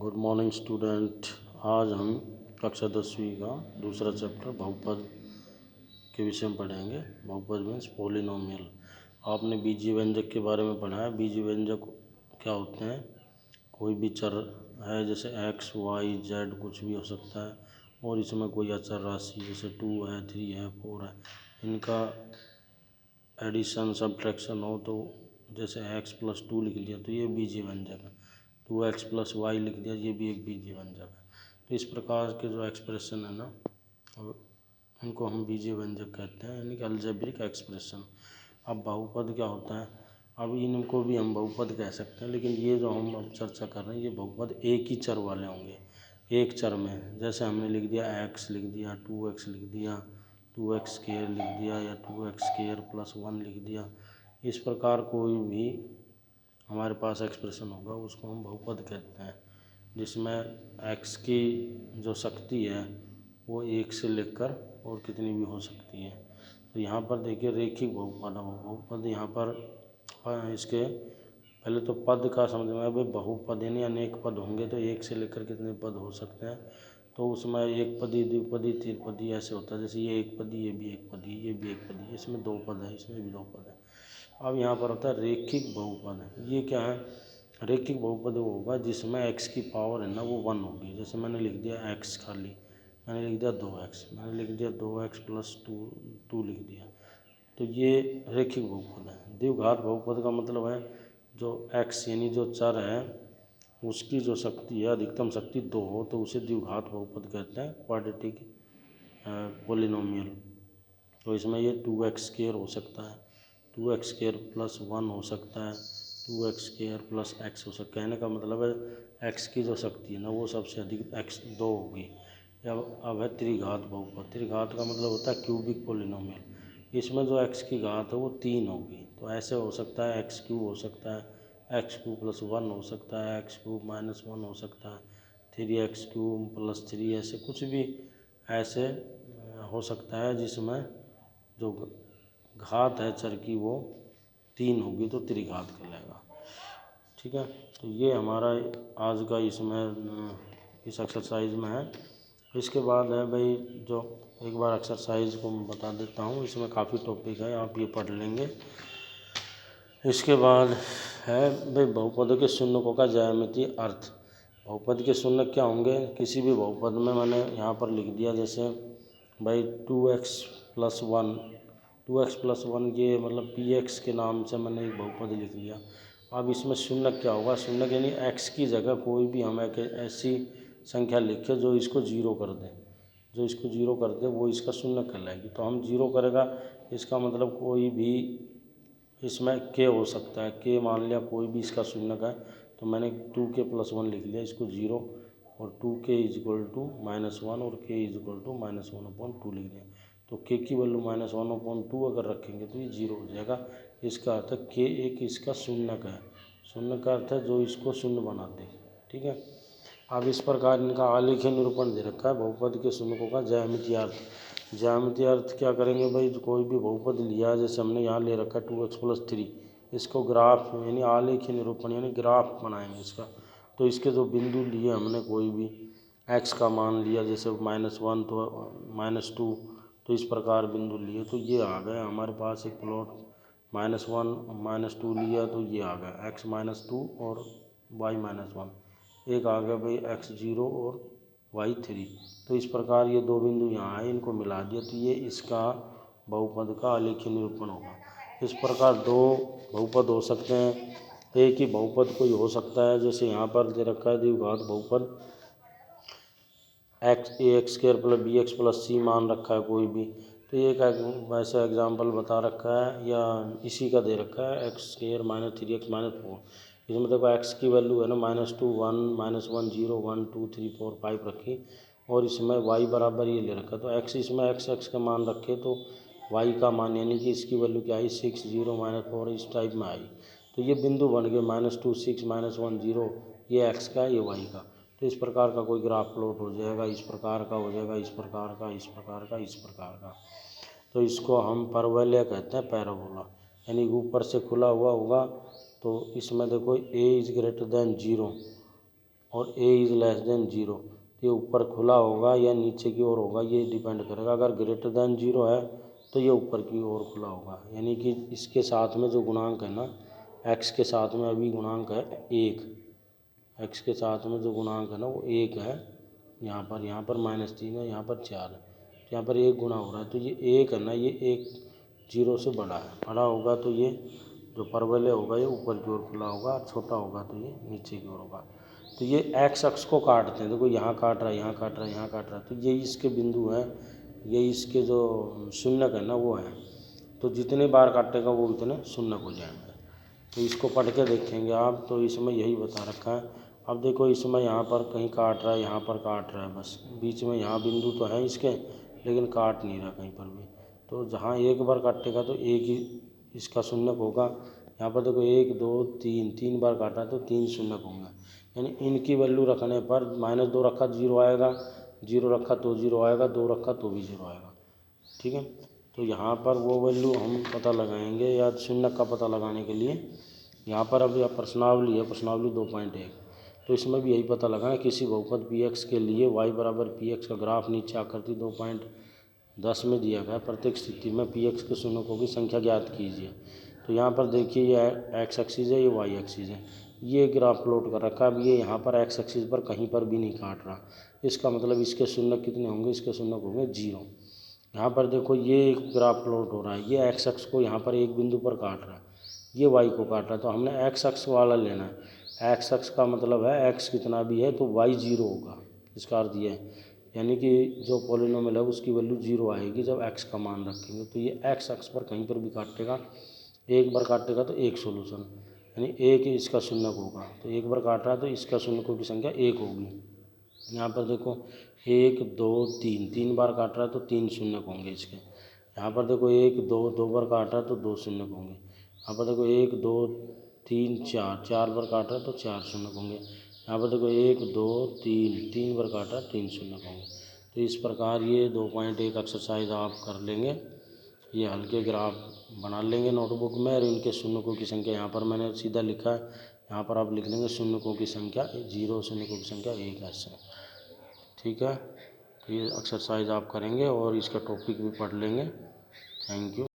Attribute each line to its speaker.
Speaker 1: Good morning student. आज हम कक्षा 10वीं का दूसरा चैप्टर बहुपद के विषय में पढ़ेंगे। बहुपद मीन्स पॉलिनोमियल। आपने बीजीय व्यंजक के बारे में पढ़ा है। बीजीय व्यंजक क्या होते हैं? कोई भी चर है, जैसे एक्स वाई जेड कुछ भी हो सकता है, और इसमें कोई अचर राशि जैसे 2 है 3 है 4 है, इनका एडिशन सब्ट्रैक्शन हो तो जैसे x+2 लिख लिया तो ये बीजीय व्यंजक है। 2x+y लिख दिया, ये भी एक बीजीय व्यंजक है। तो इस प्रकार के जो एक्सप्रेशन है ना, इनको हम बीजीय व्यंजक कहते हैं, यानी कि अलजेब्रिक एक्सप्रेशन। अब बहुपद क्या होता है? अब इनको भी हम बहुपद कह सकते हैं, लेकिन ये जो हम अब चर्चा कर रहे हैं ये बहुपद एक ही चर वाले होंगे। एक चर में जैसे हमने लिख दिया x लिख दिया, 2x लिख दिया, 2x² लिख दिया, या 2x² + 1 लिख दिया। इस प्रकार कोई भी हमारे पास एक्सप्रेशन होगा उसको हम बहुपद कहते हैं, जिसमें x की जो शक्ति है वो एक से लेकर और कितनी भी हो सकती है। तो यहाँ पर देखिए रेखिक बहुपद है। बहुपद यहाँ पर इसके पहले तो पद का समझ में आया भाई, बहुपद यानी अनेक पद होंगे तो एक से लेकर कितने पद हो सकते हैं। तो उसमें एक पदी द्विपदी त्रिपदी ऐसे होता है। जैसे ये एक पदी, ये भी एक पदी, ये भी एक पदी, इसमें 2 पद है, इसमें भी 2 पद है। अब यहाँ पर होता है रेखिक बहुपद। ये क्या है? रेखिक बहुपद वो होगा जिसमें x की पावर है ना वो 1 होगी। जैसे मैंने लिख दिया x, खाली मैंने लिख दिया 2x, मैंने लिख दिया 2x+2 लिख दिया, तो ये रेखिक बहुपद है। द्विघात बहुपद का मतलब है जो x यानी जो चर है उसकी जो शक्ति है अधिकतम शक्ति 2 हो तो उसे द्विघात बहुपद कहते हैं, क्वाड्रेटिक पॉलिनोमियल। तो इसमें ये 2x² हो सकता है, 2x² + 1 हो सकता है, 2x² + x हो सकता है। कहने का मतलब है x की जो शक्ति है ना वो सबसे अधिक x 2 होगी। अब है त्रिघात बहुपद। त्रिघात का मतलब होता है क्यूबिक पॉलिनोमियल। इसमें जो x की घात है वो 3 होगी। तो ऐसे हो सकता है x³ हो सकता है, x³ + 1 हो सकता है, x³ - 1 हो सकता है, 3x³ + 3, ऐसे कुछ भी ऐसे हो सकता है जिसमें जो घात है चर की वो 3 होगी तो त्रिघात कहलाएगा। ठीक है, तो ये हमारा आज का इसमें इस एक्सरसाइज में है। इसके बाद है भाई, जो एक बार एक्सरसाइज को मैं बता देता हूँ, इसमें काफ़ी टॉपिक है, आप ये पढ़ लेंगे। इसके बाद है भाई बहुपदों के शून्यकों का ज्यामितीय अर्थ। बहुपद के शून्य क्या होंगे? किसी भी बहुपद में मैंने यहाँ पर लिख दिया, जैसे भाई 2x+1, 2x+1 ये मतलब px के नाम से मैंने एक बहुपद लिख लिया। अब इसमें शून्य क्या होगा? शून्य यानी x की जगह कोई भी हम एक ऐसी संख्या लिखे जो इसको 0 कर दे, जो इसको 0 कर दे वो इसका शून्य कहलाएगी। तो हम 0 करेगा, इसका मतलब कोई भी इसमें k हो सकता है, k मान लिया कोई भी इसका शून्य का है, तो मैंने 2k+1 लिख लिया, इसको 0, और 2k = -1 और k = -1/2 लिख दिया। तो k की वैल्यू -1/2 अगर रखेंगे तो ये 0 हो जाएगा। इसका अर्थ है k एक इसका शून्य का है। शून्य का अर्थ है जो इसको शून्य बना दे। ठीक है, अब इस प्रकार इनका आलेखीय निरूपण दे रखा है बहुपद के शून्यकों का ज्यामितीय अर्थ। ज्यामितीय अर्थ क्या करेंगे भाई? जो कोई भी बहुपद लिया, जैसे हमने यहाँ ले रखा है 2x+3, इसको ग्राफ यानी आलेखीय निरूपण यानी ग्राफ बनाएंगे इसका। तो इसके जो बिंदु लिए हमने, कोई भी x का मान लिया, जैसे -1 तो -2, तो इस प्रकार बिंदु लिए तो ये आ गए हमारे पास एक प्लॉट। -1 -2 लिया तो ये आ गया x -2 और y -1। एक आ गया भाई x0 और y3। तो इस प्रकार ये 2 बिंदु यहाँ आए, इनको मिला दिया तो ये इसका बहुपद का आलेखीय निरूपण होगा। इस प्रकार 2 बहुपद हो सकते हैं। एक ही बहुपद कोई हो सकता है, जैसे यहाँ पर दे रखा है द्विघात बहुपद, ax² + bx + c मान रखा है कोई भी। तो ये एक वैसा एग्जाम्पल बता रखा है, या इसी का दे रखा है x² - 3x - 4। इसमें देखो x की वैल्यू है ना -2 1 -1 0 1 2 3 4 5 रखी, और इसमें y बराबर ये ले रखा। तो x इसमें x का मान रखे तो y का मान यानी कि इसकी वैल्यू क्या आई 6 0 -4 इस टाइप में आई। तो ये बिंदु बन गए -2 6 -1 0, ये x का ये y का। तो इस प्रकार का कोई ग्राफ प्लॉट हो जाएगा, इस प्रकार का हो जाएगा, इस प्रकार का, इस प्रकार का, इस प्रकार का। तो इसको हम परवलय कहते हैं, पैराबोला, यानी ऊपर से खुला हुआ होगा। तो इसमें देखो a > 0, और ए इज़ लेस देन 0, ये ऊपर खुला होगा या नीचे की ओर होगा, ये डिपेंड करेगा। अगर ग्रेटर देन 0 है तो ये ऊपर की ओर खुला होगा, यानी कि इसके साथ में जो गुणांक है ना, एक्स के साथ में अभी गुणांक है 1, एक्स के साथ में जो गुणांक है ना वो 1 है। यहाँ पर -3 है, यहाँ पर 4 है, तो यहाँ पर 1 गुणा हो रहा है, तो ये 1 है ना, ये 1 0 से बड़ा होगा, तो ये जो परवलय होगा ये ऊपर की ओर खुला होगा, और छोटा होगा तो ये नीचे की ओर होगा। तो ये एक्स अक्ष को काटते हैं, देखो यहाँ काट रहा है, यहाँ काट रहा है, यहाँ काट रहा है, तो यही इसके बिंदु हैं, यही इसके जो शून्यक है ना वो है। तो जितने बार काटेगा वो उतने शून्यक हो जाएंगे। तो इसको पढ़ के देखेंगे आप, तो इसमें यही बता रखा है। अब देखो इसमें यहाँ पर कहीं काट रहा है, यहाँ पर काट रहा है, बस बीच में यहाँ बिंदु तो है इसके, लेकिन काट नहीं रहा कहीं पर भी। तो जहाँ एक बार काटेगा तो एक ही इसका शून्यक होगा। यहाँ पर देखो 1 2 3 बार काटा है तो 3 शून्यक होंगे, यानी इनकी वैल्यू रखने पर -2 रखा 0 आएगा, 0 रखा तो 0 आएगा, 2 रखा तो भी 0 आएगा। ठीक है, तो यहाँ पर वो वैल्यू हम पता लगाएंगे, या शून्यक का पता लगाने के लिए यहाँ पर अभी प्रश्नावली है, प्रश्नावली 2.1, तो इसमें भी यही पता लगाना, किसी बहुपद पी एक्स के लिए y बराबर पी एक्स का ग्राफ नीचे आकृति 2.10 में दिया गया, प्रत्येक स्थिति में पी एक्स के शून्यकों की संख्या ज्ञात कीजिए। तो यहाँ पर देखिए ये एक्स एक्सिस है, ये वाई एक्सिस है, ये ग्राफ प्लॉट कर रखा है। अब ये यहाँ पर एक्स एक्सिस पर कहीं पर भी नहीं काट रहा, इसका मतलब इसके शून्यक कितने होंगे, इसके शून्यक होंगे 0। यहाँ पर देखो ये ग्राफ प्लॉट हो रहा है, ये एक्स अक्ष को यहाँ पर एक बिंदु पर काट रहा है, ये वाई को काट रहा है, तो हमने एक्स अक्ष वाला लेना है। एक्स अक्ष का मतलब है एक्स कितना भी है तो वाई 0 होगा, इसका अर्थ ये है, यानी कि जो पॉलिनोमियल है उसकी वैल्यू 0 आएगी जब एक्स का मान रखेंगे। तो ये एक्स अक्ष पर कहीं पर भी काटेगा, एक बार काटेगा तो एक सोल्यूशन, यानी एक इसका शून्यक होगा, तो एक बार काट रहा है तो इसका शून्यकों की संख्या 1 होगी। यहाँ पर देखो 1 2 3 बार काट रहा है तो 3 शून्यक होंगे इसके। यहाँ पर देखो 1 2 बार काट रहा है तो 2 शून्यक होंगे। यहाँ पर देखो 1 2 3 4 बार काट रहा है तो 4 शून्यक होंगे। यहाँ पर देखो 1 2 3 बार काट रहा है 3 शून्यक होंगे। तो इस प्रकार ये 2.1 एक्सरसाइज आप कर लेंगे, ये हल्के ग्राफ बना लेंगे नोटबुक में, और इनके शून्यकों की संख्या यहाँ पर मैंने सीधा लिखा है, यहाँ पर आप लिख लेंगे शून्यकों की संख्या 0, शून्यकों की संख्या 1 ऐसे। ठीक है, तो ये एक्सरसाइज आप करेंगे और इसका टॉपिक भी पढ़ लेंगे। Thank you.